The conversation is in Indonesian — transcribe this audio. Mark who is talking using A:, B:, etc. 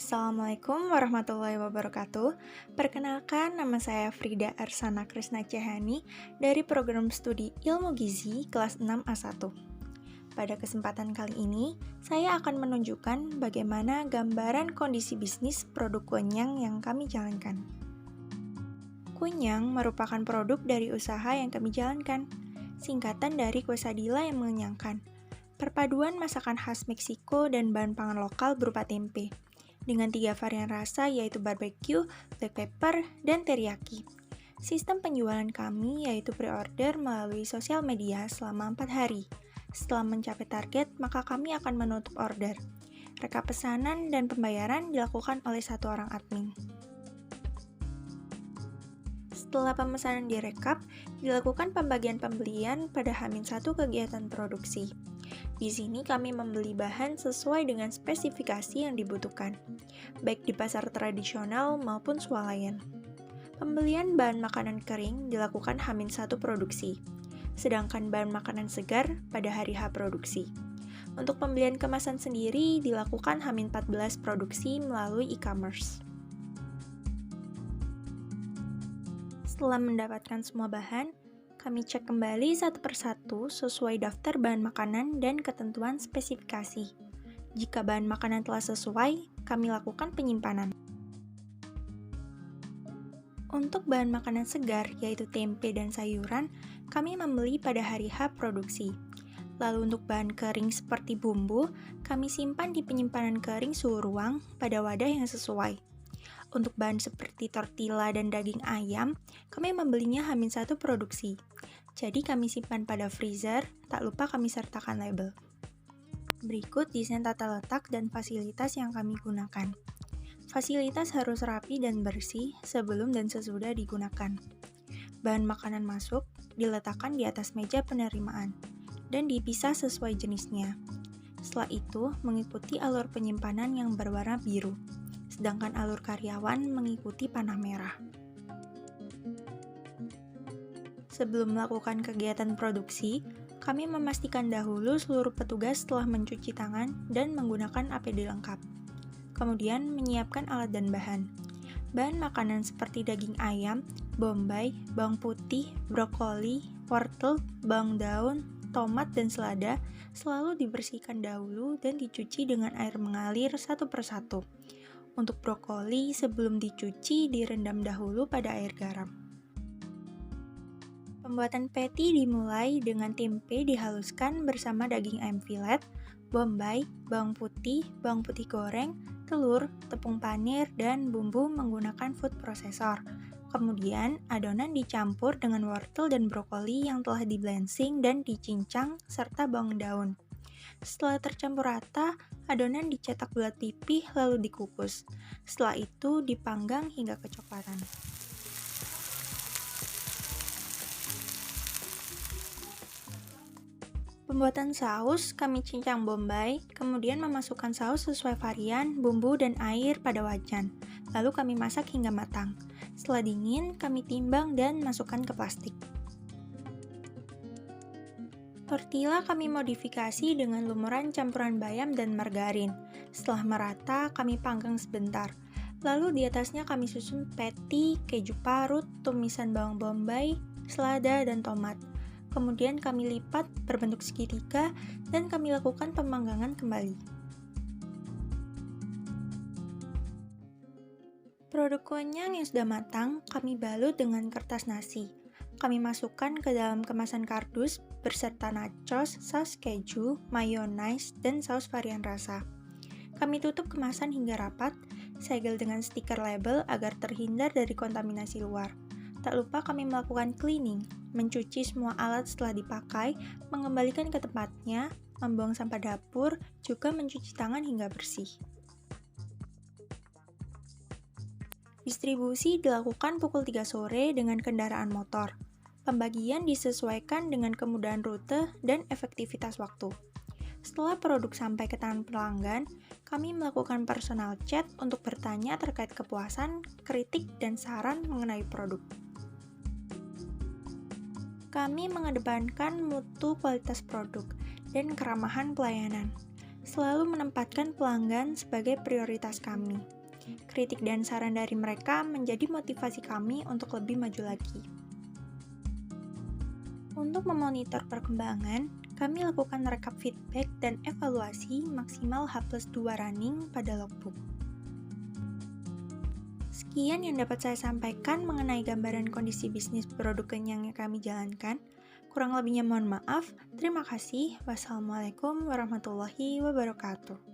A: Assalamualaikum warahmatullahi wabarakatuh. Perkenalkan, nama saya Frida Arsana Krisna Cehani dari program studi Ilmu Gizi kelas 6A1. Pada kesempatan kali ini, saya akan menunjukkan bagaimana gambaran kondisi bisnis produk Kunyang yang kami jalankan. Kunyang merupakan produk dari usaha yang kami jalankan, singkatan dari quesadilla yang mengenyangkan. Perpaduan masakan khas Meksiko dan bahan pangan lokal berupa tempe, dengan 3 varian rasa yaitu barbecue, black pepper, dan teriyaki. Sistem penjualan kami yaitu pre-order melalui sosial media selama 4 hari. Setelah mencapai target, maka kami akan menutup order. Rekap pesanan dan pembayaran dilakukan oleh 1 orang admin. Setelah pemesanan direkap, dilakukan pembagian pembelian pada H-1 kegiatan produksi. Di sini kami membeli bahan sesuai dengan spesifikasi yang dibutuhkan, baik di pasar tradisional maupun swalayan. Pembelian bahan makanan kering dilakukan H-1 produksi, sedangkan bahan makanan segar pada hari H produksi. Untuk pembelian kemasan sendiri dilakukan H-14 produksi melalui e-commerce. Setelah mendapatkan semua bahan, kami cek kembali satu persatu sesuai daftar bahan makanan dan ketentuan spesifikasi. Jika bahan makanan telah sesuai, kami lakukan penyimpanan. Untuk bahan makanan segar, yaitu tempe dan sayuran, kami membeli pada hari H produksi. Lalu untuk bahan kering seperti bumbu, kami simpan di penyimpanan kering suhu ruang pada wadah yang sesuai. Untuk bahan seperti tortilla dan daging ayam, kami membelinya H-1 produksi. Jadi kami simpan pada freezer, tak lupa kami sertakan label. Berikut desain tata letak dan fasilitas yang kami gunakan. Fasilitas harus rapi dan bersih sebelum dan sesudah digunakan. Bahan makanan masuk, diletakkan di atas meja penerimaan, dan dipisah sesuai jenisnya. Setelah itu, mengikuti alur penyimpanan yang berwarna biru, sedangkan alur karyawan mengikuti panah merah. Sebelum melakukan kegiatan produksi, kami memastikan dahulu seluruh petugas telah mencuci tangan dan menggunakan APD lengkap. Kemudian menyiapkan alat dan bahan. Bahan makanan seperti daging ayam, bombay, bawang putih, brokoli, wortel, bawang daun, tomat, dan selada selalu dibersihkan dahulu dan dicuci dengan air mengalir satu persatu. Untuk brokoli, sebelum dicuci, direndam dahulu pada air garam. Pembuatan patty dimulai dengan tempe dihaluskan bersama daging ayam filet, bombay, bawang putih goreng, telur, tepung panir, dan bumbu menggunakan food processor. Kemudian, adonan dicampur dengan wortel dan brokoli yang telah di-blanching dan dicincang, serta bawang daun. Setelah tercampur rata, adonan dicetak bulat pipih lalu dikukus. Setelah itu dipanggang hingga kecoklatan. Pembuatan saus, kami cincang bombay, kemudian memasukkan saus sesuai varian, bumbu, dan air pada wajan. Lalu kami masak hingga matang. Setelah dingin, kami timbang dan masukkan ke plastik. Tortilla kami modifikasi dengan lumuran campuran bayam dan margarin. Setelah merata, kami panggang sebentar. Lalu di atasnya kami susun patty, keju parut, tumisan bawang bombay, selada, dan tomat. Kemudian kami lipat berbentuk segitiga dan kami lakukan pemanggangan kembali. Produk kunyang yang sudah matang, kami balut dengan kertas nasi. Kami masukkan ke dalam kemasan kardus beserta nachos, saus keju, mayonnaise, dan saus varian rasa. Kami tutup kemasan hingga rapat, segel dengan stiker label agar terhindar dari kontaminasi luar. Tak lupa kami melakukan cleaning, mencuci semua alat setelah dipakai, mengembalikan ke tempatnya, membuang sampah dapur, juga mencuci tangan hingga bersih. Distribusi dilakukan pukul 3 sore dengan kendaraan motor. Pembagian disesuaikan dengan kemudahan rute dan efektivitas waktu. Setelah produk sampai ke tangan pelanggan, kami melakukan personal chat untuk bertanya terkait kepuasan, kritik, dan saran mengenai produk. Kami mengedepankan mutu kualitas produk dan keramahan pelayanan. selalu menempatkan pelanggan sebagai prioritas kami. Kritik dan saran dari mereka menjadi motivasi kami untuk lebih maju lagi. Untuk memonitor perkembangan, kami lakukan rekap feedback dan evaluasi maksimal H+2 running pada logbook. Sekian yang dapat saya sampaikan mengenai gambaran kondisi bisnis produk kenyang yang kami jalankan. Kurang lebihnya mohon maaf. Terima kasih. Wassalamualaikum warahmatullahi wabarakatuh.